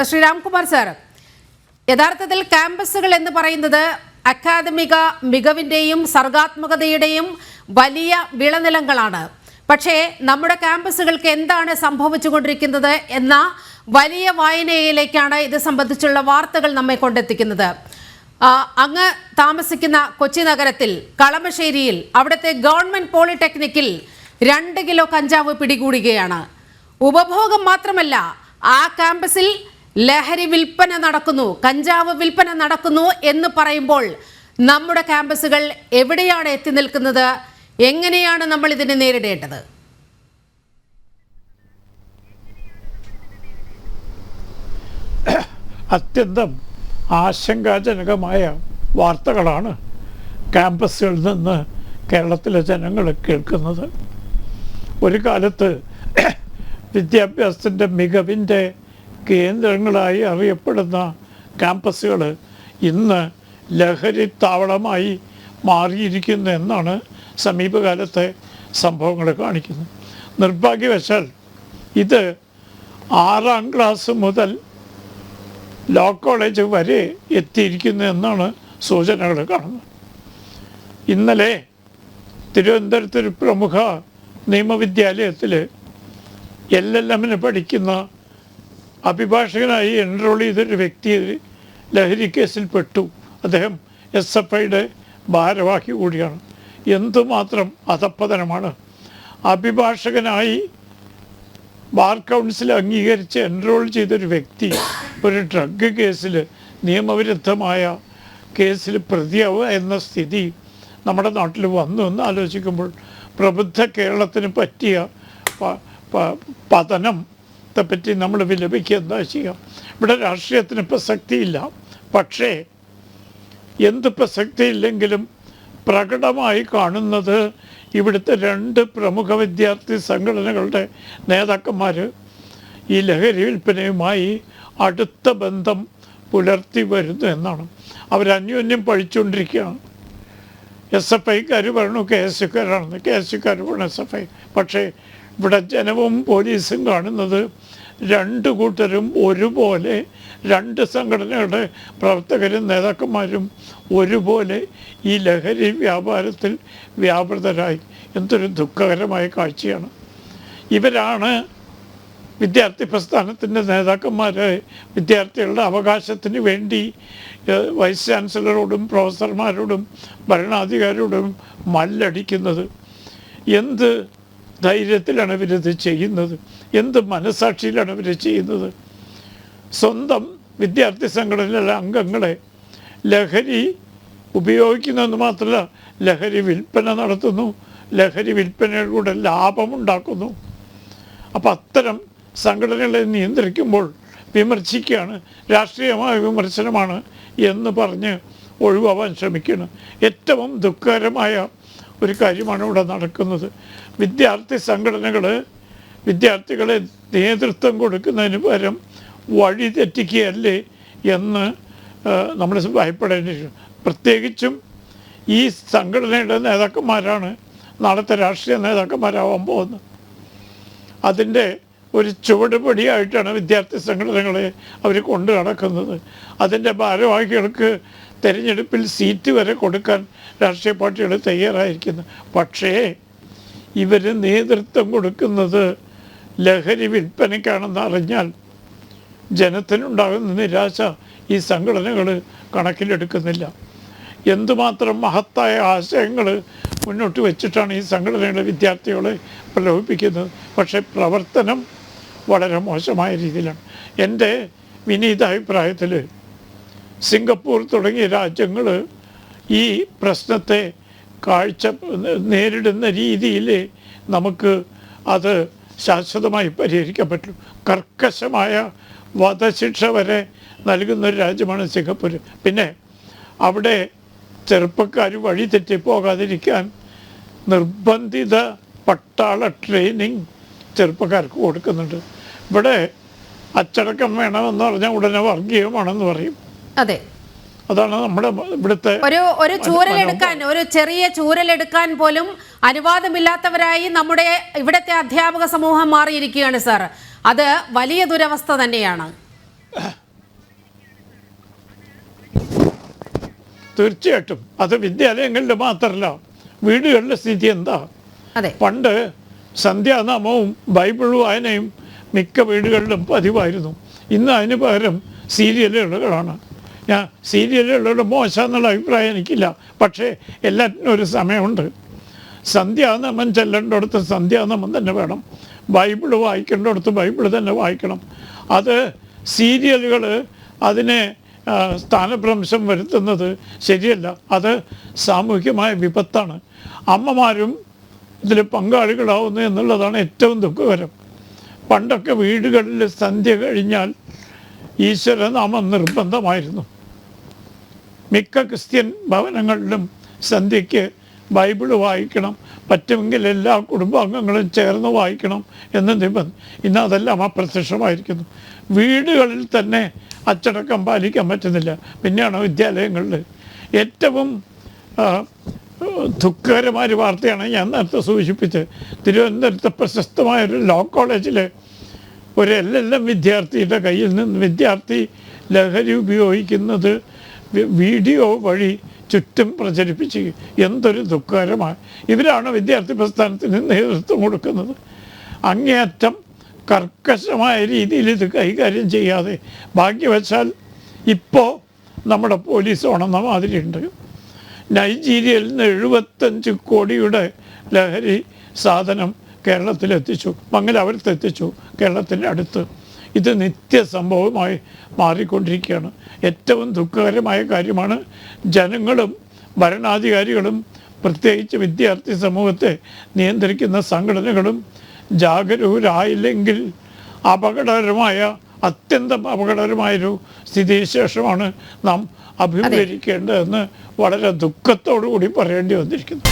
ശ്രീരാംകുമാർ sir, യഥാർത്ഥത്തിൽ ക്യാമ്പസുകൾ എന്ന് പറയുന്നത് അക്കാദമിക മികവിൻ്റെയും സർഗാത്മകതയുടെയും വലിയ വിളനിലങ്ങളാണ്. പക്ഷേ നമ്മുടെ ക്യാമ്പസുകൾക്ക് എന്താണ് സംഭവിച്ചുകൊണ്ടിരിക്കുന്നത് എന്ന വലിയ വായനയിലേക്കാണ് ഇത് സംബന്ധിച്ചുള്ള വാർത്തകൾ നമ്മെ കൊണ്ടെത്തിക്കുന്നത്. അങ്ങ് താമസിക്കുന്ന കൊച്ചി നഗരത്തിൽ കളമശ്ശേരിയിൽ അവിടുത്തെ ഗവൺമെന്റ് പോളിടെക്നിക്കിൽ 2 കിലോ കഞ്ചാവ് പിടികൂടുകയാണ്. ഉപഭോഗം മാത്രമല്ല, ആ ക്യാമ്പസിൽ ലഹരി വിൽപ്പന നടക്കുന്നു, കഞ്ചാവ് വിൽപ്പന നടക്കുന്നു എന്ന് പറയുമ്പോൾ നമ്മുടെ ക്യാമ്പസുകൾ എവിടെയാണ് എത്തി നിൽക്കുന്നത്? എങ്ങനെയാണ് നമ്മൾ ഇതിനെ നേരിടേണ്ടത്? അത്യന്തം ആശങ്കാജനകമായ വാർത്തകളാണ് ക്യാമ്പസുകളിൽ നിന്ന് കേരളത്തിലെ ജനങ്ങൾ കേൾക്കുന്നത്. ഒരു കാലത്ത് വിദ്യാഭ്യാസത്തിൻ്റെ മികവിൻ്റെ കേന്ദ്രങ്ങളായി അറിയപ്പെടുന്ന ക്യാമ്പസുകൾ ഇന്ന് ലഹരി താവളമായി മാറിയിരിക്കുന്നു എന്നാണ് സമീപകാലത്തെ സംഭവങ്ങൾ കാണിക്കുന്നത്. നിർഭാഗ്യവശാൽ ഇത് 6ാം ക്ലാസ് മുതൽ ലോ കോളേജ് വരെ എത്തിയിരിക്കുന്നു എന്നാണ് സൂചനകൾ കാണുന്നത്. ഇന്നലെ തിരുവനന്തപുരത്തൊരു പ്രമുഖ നിയമവിദ്യാലയത്തിൽ LLM പഠിക്കുന്ന അഭിഭാഷകനായി എൻറോൾ ചെയ്തൊരു വ്യക്തി ലഹരി കേസിൽ പെട്ടു. അദ്ദേഹം SFIയുടെ ഭാരവാഹി കൂടിയാണ്. എന്തുമാത്രം അധപ്പതനമാണ്! അഭിഭാഷകനായി ബാർ കൗൺസിൽ അംഗീകരിച്ച് എൻറോൾ ചെയ്തൊരു വ്യക്തി ഒരു ഡ്രഗ് കേസിൽ, നിയമവിരുദ്ധമായ കേസിൽ പ്രതിയാവുക എന്ന സ്ഥിതി നമ്മുടെ നാട്ടിൽ വന്നു എന്ന് ആലോചിക്കുമ്പോൾ പ്രബുദ്ധ കേരളത്തിന് പറ്റിയ പതനത്തെപ്പറ്റി നമ്മൾ വിലപിക്കുക എന്താ ചെയ്യുക? ഇവിടെ രാഷ്ട്രീയത്തിന് പ്രസക്തിയില്ല. പക്ഷേ എന്ത് പ്രസക്തിയില്ലെങ്കിലും പ്രകടമായി കാണുന്നത് ഇവിടുത്തെ 2 പ്രമുഖ വിദ്യാർത്ഥി സംഘടനകളുടെ നേതാക്കന്മാർ ഈ ലഹരി വിൽപ്പനയുമായി അടുത്ത ബന്ധം പുലർത്തി വരുന്നു എന്നാണ്. അവരന്യോന്യം പഴിച്ചുകൊണ്ടിരിക്കുകയാണ്. SFIക്കാർ പറഞ്ഞു KSUക്കാരാണെന്ന്, KSUക്കാർ പറഞ്ഞു SFI. പക്ഷേ ഇവിടെ ജനവും പോലീസും കാണുന്നത് 2 കൂട്ടരും ഒരുപോലെ, 2 സംഘടനകളുടെ പ്രവർത്തകരും നേതാക്കന്മാരും ഒരുപോലെ ഈ ലഹരി വ്യാപാരത്തിൽ വ്യാപൃതരായി. എന്തൊരു ദുഃഖകരമായ കാഴ്ചയാണ്! ഇവരാണ് വിദ്യാർത്ഥി പ്രസ്ഥാനത്തിൻ്റെ നേതാക്കന്മാരെ വിദ്യാർത്ഥികളുടെ അവകാശത്തിന് വേണ്ടി വൈസ് ചാൻസലറോടും പ്രൊഫസർമാരോടും ഭരണാധികാരിയോടും മല്ലടിക്കുന്നത്. എന്ത് ധൈര്യത്തിലാണ് ഇവരിത് ചെയ്യുന്നത്? എന്ത് മനസാക്ഷിയിലാണ് ഇവർ ചെയ്യുന്നത്? സ്വന്തം വിദ്യാർത്ഥി സംഘടനയിലെ അംഗങ്ങളെ ലഹരി ഉപയോഗിക്കുന്നതെന്ന് മാത്രമല്ല, ലഹരി വിൽപ്പന നടത്തുന്നു, ലഹരി വിൽപ്പനയിലൂടെ ലാഭമുണ്ടാക്കുന്നു. അപ്പം അത്തരം സംഘടനകളെ നിയന്ത്രിക്കുമ്പോൾ വിമർശിക്കുകയാണ്, രാഷ്ട്രീയമായ വിമർശനമാണ് എന്ന് പറഞ്ഞ് ഒഴിവാവാൻ ശ്രമിക്കുകയാണ്. ഏറ്റവും ദുഃഖകരമായ ഒരു കാര്യമാണ് ഇവിടെ നടക്കുന്നത്. വിദ്യാർത്ഥി സംഘടനകൾ വിദ്യാർത്ഥികളെ നേതൃത്വം കൊടുക്കുന്നതിന് പകരം വഴി തെറ്റിക്കുകയല്ലേ എന്ന് നമ്മൾ ഭയപ്പെടേണ്ടിയിരിക്കുന്നു. പ്രത്യേകിച്ചും ഈ സംഘടനയുടെ നേതാക്കന്മാരാണ് നാളത്തെ രാഷ്ട്രീയ നേതാക്കന്മാരാവാൻ പോകുന്നത്. അതിൻ്റെ ഒരു ചുവടുപടിയായിട്ടാണ് വിദ്യാർത്ഥി സംഘടനകളെ അവർ കൊണ്ടു നടക്കുന്നത്. അതിൻ്റെ ഭാരവാഹികൾക്ക് തിരഞ്ഞെടുപ്പിൽ സീറ്റ് വരെ കൊടുക്കാൻ രാഷ്ട്രീയ പാർട്ടികൾ തയ്യാറായിരിക്കുന്നു. പക്ഷേ ഇവർ നേതൃത്വം കൊടുക്കുന്നത് ലഹരി വിൽപ്പനയ്ക്കാണെന്ന് അറിഞ്ഞാൽ ജനത്തിനുണ്ടാകുന്ന നിരാശ ഈ സംഘടനകൾ കണക്കിലെടുക്കുന്നില്ല. എന്തുമാത്രം മഹത്തായ ആശയങ്ങൾ മുന്നോട്ട് വെച്ചിട്ടാണ് ഈ സംഘടനയുടെ വിദ്യാർത്ഥികളെ പ്രലോഭിപ്പിക്കുന്നത്. പക്ഷേ പ്രവർത്തനം വളരെ മോശമായ രീതിയിലാണ്. എൻ്റെ വിനീത അഭിപ്രായത്തിൽ സിംഗപ്പൂർ തുടങ്ങിയ രാജ്യങ്ങൾ ഈ പ്രശ്നത്തെ നേരിടുന്ന രീതിയിൽ നമുക്ക് അത് ശാശ്വതമായി പരിഹരിക്കാൻ പറ്റും. കർക്കശമായ വധശിക്ഷ വരെ നൽകുന്നൊരു രാജ്യമാണ് സിംഗപ്പൂർ. പിന്നെ അവിടെ ചെറുപ്പക്കാർ വഴി തെറ്റിപ്പോകാതിരിക്കാൻ നിർബന്ധിത പട്ടാള ട്രെയിനിങ് ചെറുപ്പക്കാർക്ക് കൊടുക്കുന്നുണ്ട്. ഇവിടെ അച്ചടക്കം വേണമെന്ന് പറഞ്ഞാൽ ഉടനെ വർഗീയമാണെന്ന് പറയും. അതെ, അതാണ് നമ്മുടെ ഇവിടുത്തെ ഒരു ചെറിയ ചൂരലെടുക്കാൻ പോലും അനുവാദമില്ലാത്തവരായി നമ്മുടെ ഇവിടുത്തെ അധ്യാപക സമൂഹം മാറിയിരിക്കുകയാണ് സാർ. അത് വലിയ ദുരവസ്ഥ തന്നെയാണ്. തീർച്ചയായിട്ടും അത് വിദ്യാലയങ്ങളിൽ മാത്രമല്ല, വീടുകളിലെ സ്ഥിതി എന്താ? അതെ. പണ്ട് സന്ധ്യാനാമവും ബൈബിൾ വായനയും മിക്ക വീടുകളിലും പതിവായിരുന്നു. ഇന്ന് അതിന് പകരം സീരിയലുകളാണ്. ഞാൻ സീരിയലുകളുടെ മോശം എന്നുള്ള അഭിപ്രായം എനിക്കില്ല, പക്ഷേ എല്ലാറ്റിനും ഒരു സമയമുണ്ട്. സന്ധ്യാനാമം ചെല്ലേണ്ടടുത്ത് സന്ധ്യാനാമം തന്നെ വേണം, ബൈബിൾ വായിക്കേണ്ടടുത്ത് ബൈബിൾ തന്നെ വായിക്കണം. അത് സീരിയലുകൾ അതിനെ സ്ഥാനഭ്രംശം വരുത്തുന്നത് ശരിയല്ല. അത് സാമൂഹികമായ വിപത്താണ്. അമ്മമാരും ഇതിൽ പങ്കാളികളാവുന്നു എന്നുള്ളതാണ് ഏറ്റവും ദുഃഖകരം. പണ്ടൊക്കെ വീടുകളിൽ സന്ധ്യ കഴിഞ്ഞാൽ ഈശ്വരനാമം നിർബന്ധമായിരുന്നു. മിക്ക ക്രിസ്ത്യൻ ഭവനങ്ങളിലും സന്ധ്യയ്ക്ക് ബൈബിൾ വായിക്കണം, പറ്റുമെങ്കിൽ എല്ലാ കുടുംബാംഗങ്ങളും ചേർന്ന് വായിക്കണം എന്ന് നിബന്ധന. ഇന്ന് അതെല്ലാം അപ്രത്യക്ഷമായിരിക്കുന്നു. വീടുകളിൽ തന്നെ അച്ചടക്കം പാലിക്കാൻ പറ്റുന്നില്ല, പിന്നെയാണ് വിദ്യാലയങ്ങളിൽ. ഏറ്റവും ദുഃഖകരമായ ഒരു വാർത്തയാണ് ഞാൻ നേരത്തെ സൂചിപ്പിച്ചത്. തിരുവനന്തപുരത്തെ പ്രശസ്തമായൊരു ലോ കോളേജിലെ ഒരു LLM വിദ്യാർത്ഥിയുടെ കയ്യിൽ നിന്ന് വിദ്യാർത്ഥി ലഹരി ഉപയോഗിക്കുന്നത് വീഡിയോ വഴി ചുറ്റും പ്രചരിപ്പിച്ച്. എന്തൊരു ദുഃഖകരമാണ്. ഇവരാണ് വിദ്യാർത്ഥി പ്രസ്ഥാനത്തിന് നേതൃത്വം കൊടുക്കുന്നത്. അങ്ങേയറ്റം കർക്കശമായ രീതിയിൽ ഇത് കൈകാര്യം ചെയ്യാതെ ഭാഗ്യവശാൽ ഇപ്പോൾ നമ്മുടെ പോലീസ് ഉണർന്ന മാതിരിയുണ്ട്. നൈജീരിയയിൽ നിന്ന് 75 കോടിയുടെ ലഹരി സാധനം കേരളത്തിലെത്തിച്ചു, മംഗലാപുരത്തെത്തിച്ചു, കേരളത്തിൻ്റെ അടുത്ത്. ഇത് നിത്യസംഭവമായി മാറിക്കൊണ്ടിരിക്കുകയാണ്. ഏറ്റവും ദുഃഖകരമായ കാര്യമാണ്. ജനങ്ങളും ഭരണാധികാരികളും പ്രത്യേകിച്ച് വിദ്യാർത്ഥി സമൂഹത്തെ നിയന്ത്രിക്കുന്ന സംഘടനകളും ജാഗരൂകരായില്ലെങ്കിൽ അപകടകരമായ, അത്യന്തം അപകടകരമായൊരു സ്ഥിതിവിശേഷമാണ് നാം അഭിമുഖീകരിക്കേണ്ടതെന്ന് വളരെ ദുഃഖത്തോടു കൂടി പറയേണ്ടി വന്നിരിക്കുന്നു.